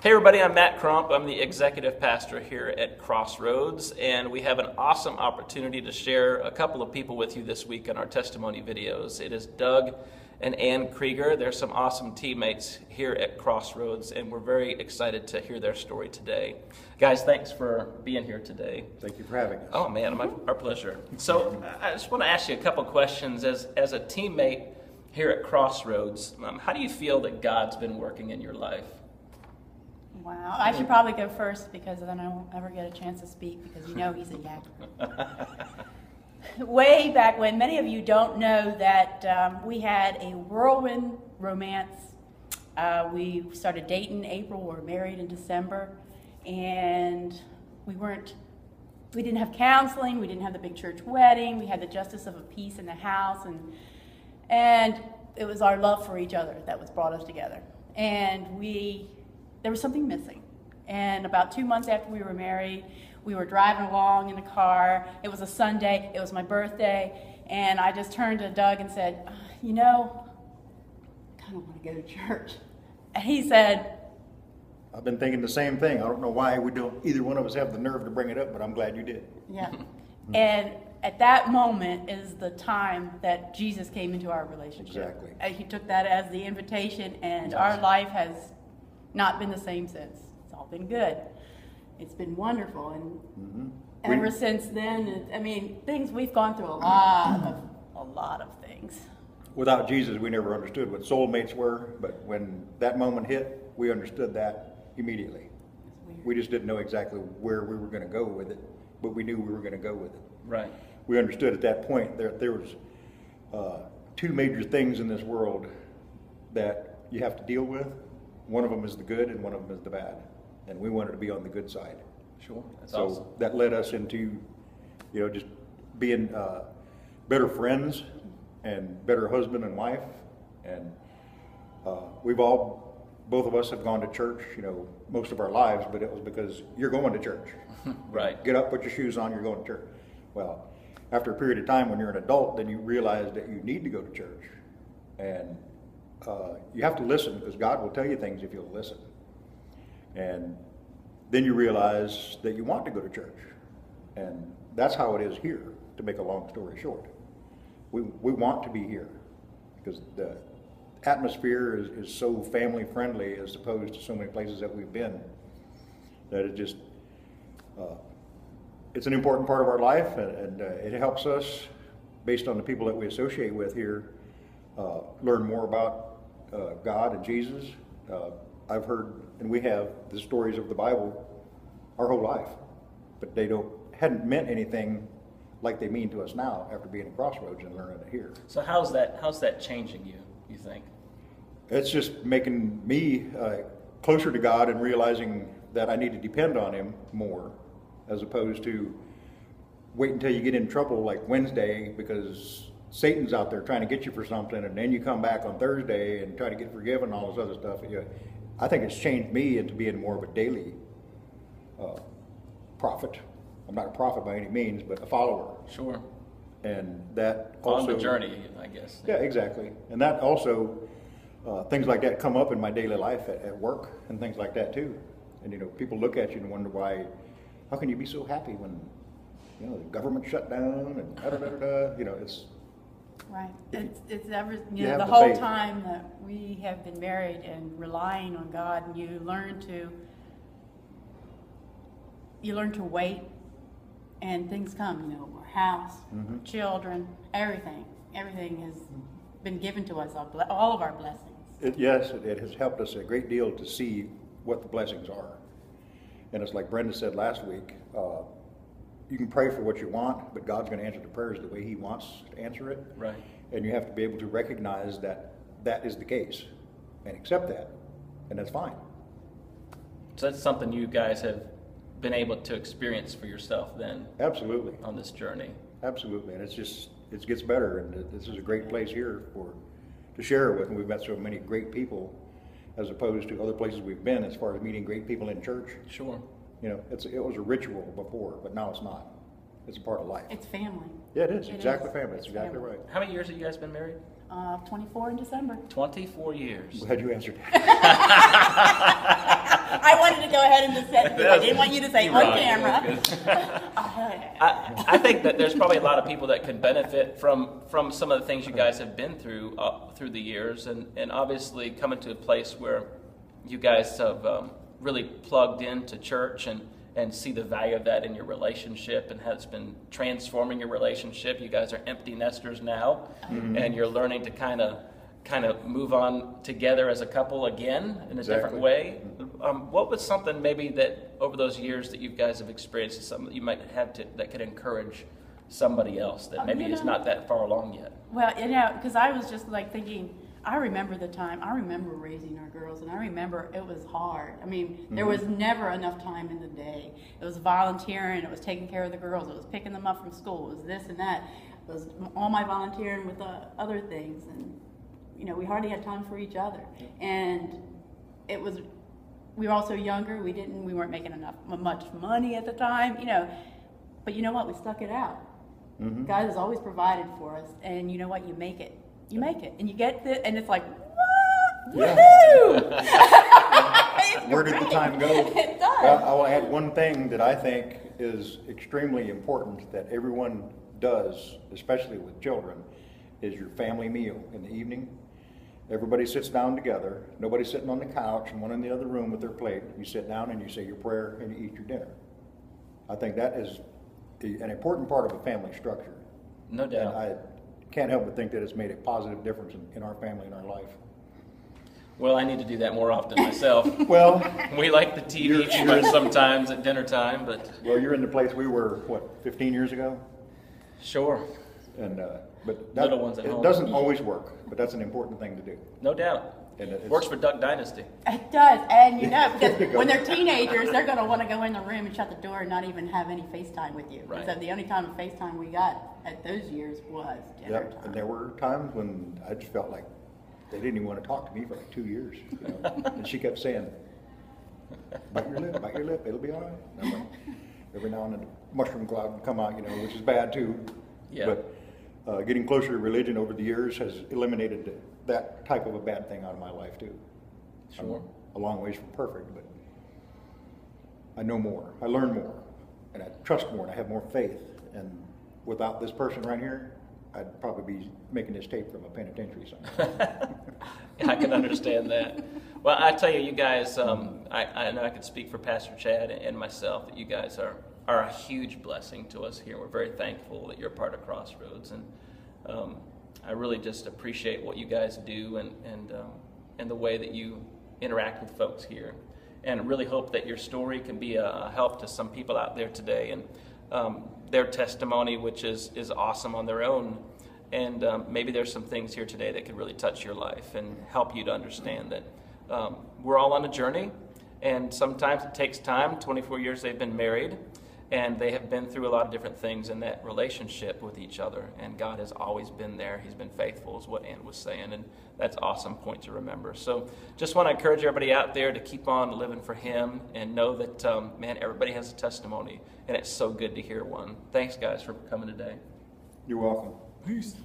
Hey everybody, I'm Matt Crump. I'm the executive pastor here at Crossroads, and we have an awesome opportunity to share a couple of people with you this week in our testimony videos. It is Doug and Ann Krieger. They're some awesome teammates here at Crossroads, and we're very excited to hear their story today. Guys, thanks for being here today. Thank you for having us. Oh man, our pleasure. So I just want to ask you a couple questions. As a teammate here at Crossroads, how do you feel that God's been working in your life? Wow, I should probably go first because then I won't ever get a chance to speak because you know he's a yakker. Way back when, many of you don't know that we had a whirlwind romance. We started dating in April, we were married in December, and we didn't have counseling, we didn't have the big church wedding, we had the justice of a peace in the house, and it was our love for each other that was brought us together. And there was something missing. And about 2 months after we were married, we were driving along in the car. It was a Sunday. It was my birthday. And I just turned to Doug and said, you know, I kind of want to go to church. And he said, I've been thinking the same thing. I don't know why either one of us have the nerve to bring it up, but I'm glad you did. Yeah. And at that moment is the time that Jesus came into our relationship. Exactly. And he took that as the invitation, and our life has not been the same since. It's all been good. It's been wonderful, and ever since then, we've gone through a lot of things. Without Jesus, we never understood what soulmates were, but when that moment hit, we understood that immediately. We just didn't know exactly where we were going to go with it, but we knew we were going to go with it. Right. We understood at that point there was two major things in this world that you have to deal with. One of them is the good and one of them is the bad. And we wanted to be on the good side. Sure. That's so awesome. That led us into, just being better friends and better husband and wife. And both of us have gone to church, most of our lives, but it was because you're going to church. Right. Get up, put your shoes on, you're going to church. Well, after a period of time when you're an adult, then you realize that you need to go to church. And you have to listen because God will tell you things if you'll listen. And then you realize that you want to go to church. And that's how it is here, to make a long story short. We want to be here because the atmosphere is so family friendly as opposed to so many places that we've been that it's an important part of our life, and it helps us, based on the people that we associate with here, learn more about God and Jesus. I've heard, and we have, the stories of the Bible our whole life, but they hadn't meant anything like they mean to us now after being at Crossroads and learning it here. So how's that changing you think? It's just making me closer to God and realizing that I need to depend on Him more, as opposed to wait until you get in trouble like Wednesday because Satan's out there trying to get you for something, and then you come back on Thursday and try to get forgiven and all this other stuff. I think it's changed me into being more of a daily prophet. I'm not a prophet by any means, but a follower. Sure. And that also... On the journey, I guess. Yeah, exactly. And that also, things like that come up in my daily life at work and things like that too. And people look at you and wonder how can you be so happy when, the government shut down and da-da-da-da-da, it's... Right. It's ever, the whole faith. time that we have been married and relying on God, and you learn to wait, and things come, our house, children, everything has been given to us, all of our blessings. Yes, it has helped us a great deal to see what the blessings are. And it's like Brenda said last week, you can pray for what you want, but God's going to answer the prayers the way He wants to answer it. Right. And you have to be able to recognize that that is the case and accept that, and that's fine. So that's something you guys have been able to experience for yourself then? Absolutely. On this journey? Absolutely, and it gets better, and this is a great place here to share it with, and we've met so many great people as opposed to other places we've been as far as meeting great people in church. Sure. It was a ritual before, but now it's not. It's a part of life. It's family. Yeah, it is. Exactly family. That's exactly family. right. How many years have you guys been married? 24 in December. 24 years. Glad you answered that. I wanted to go ahead and just say it because I didn't want you to say You're on right. camera. I think that there's probably a lot of people that can benefit from some of the things you guys have been through through the years, and obviously coming to a place where you guys have really plugged into church and see the value of that in your relationship and how it's been transforming your relationship. You guys are empty nesters now, and you're learning to kind of move on together as a couple again in a different way. What was something maybe that over those years that you guys have experienced, something that you might have that could encourage somebody else that maybe is not that far along yet? Well, because I was just like thinking, I remember the time, I remember raising our girls, and I remember it was hard. I mean, there was never enough time in the day. It was volunteering, it was taking care of the girls, it was picking them up from school, it was this and that. It was all my volunteering with other things, and we hardly had time for each other. And we were also younger, we weren't making much money at the time, but you know what, we stuck it out. God has always provided for us, and you know what, you make it. You make it, and you get and it's like, woohoo! Where did the time go? It does. Well, I will add one thing that I think is extremely important that everyone does, especially with children, is your family meal in the evening. Everybody sits down together. Nobody's sitting on the couch and one in the other room with their plate. You sit down and you say your prayer and you eat your dinner. I think that is an important part of a family structure. No doubt. And I can't help but think that it's made a positive difference in our family and our life. Well, I need to do that more often myself. Well, we like the TV too much sometimes at dinner time, but well, you're in the place we were, 15 years ago? Sure. And but Little ones at it home. doesn't always work, but that's an important thing to do. No doubt. And it's, Works for Duck Dynasty. It does, and because when they're teenagers, they're going to want to go in the room and shut the door and not even have any FaceTime with you. Right. So the only time of FaceTime we got at those years was dinner Yep. time. And there were times when I just felt like they didn't even want to talk to me for like 2 years. And she kept saying, bite your lip, it'll be all right. And I'm like, every now and then the mushroom cloud would come out, which is bad too. Yeah. But getting closer to religion over the years has eliminated that type of a bad thing out of my life too. Sure. I'm a long ways from perfect, but I know more, I learn more, and I trust more, and I have more faith. And without this person right here, I'd probably be making this tape from a penitentiary somewhere. I can understand that. Well, I tell you guys, I know I can speak for Pastor Chad and myself that you guys are a huge blessing to us here. We're very thankful that you're part of Crossroads, and I really just appreciate what you guys do and the way that you interact with folks here. And really hope that your story can be a help to some people out there today, and their testimony, which is awesome on their own. And maybe there's some things here today that could really touch your life and help you to understand that we're all on a journey, and sometimes it takes time. 24 years they've been married, and they have been through a lot of different things in that relationship with each other, and God has always been there. He's been faithful, is what Ann was saying, and that's an awesome point to remember. So just want to encourage everybody out there to keep on living for Him and know that, man, everybody has a testimony, and it's so good to hear one. Thanks, guys, for coming today. You're welcome. Peace.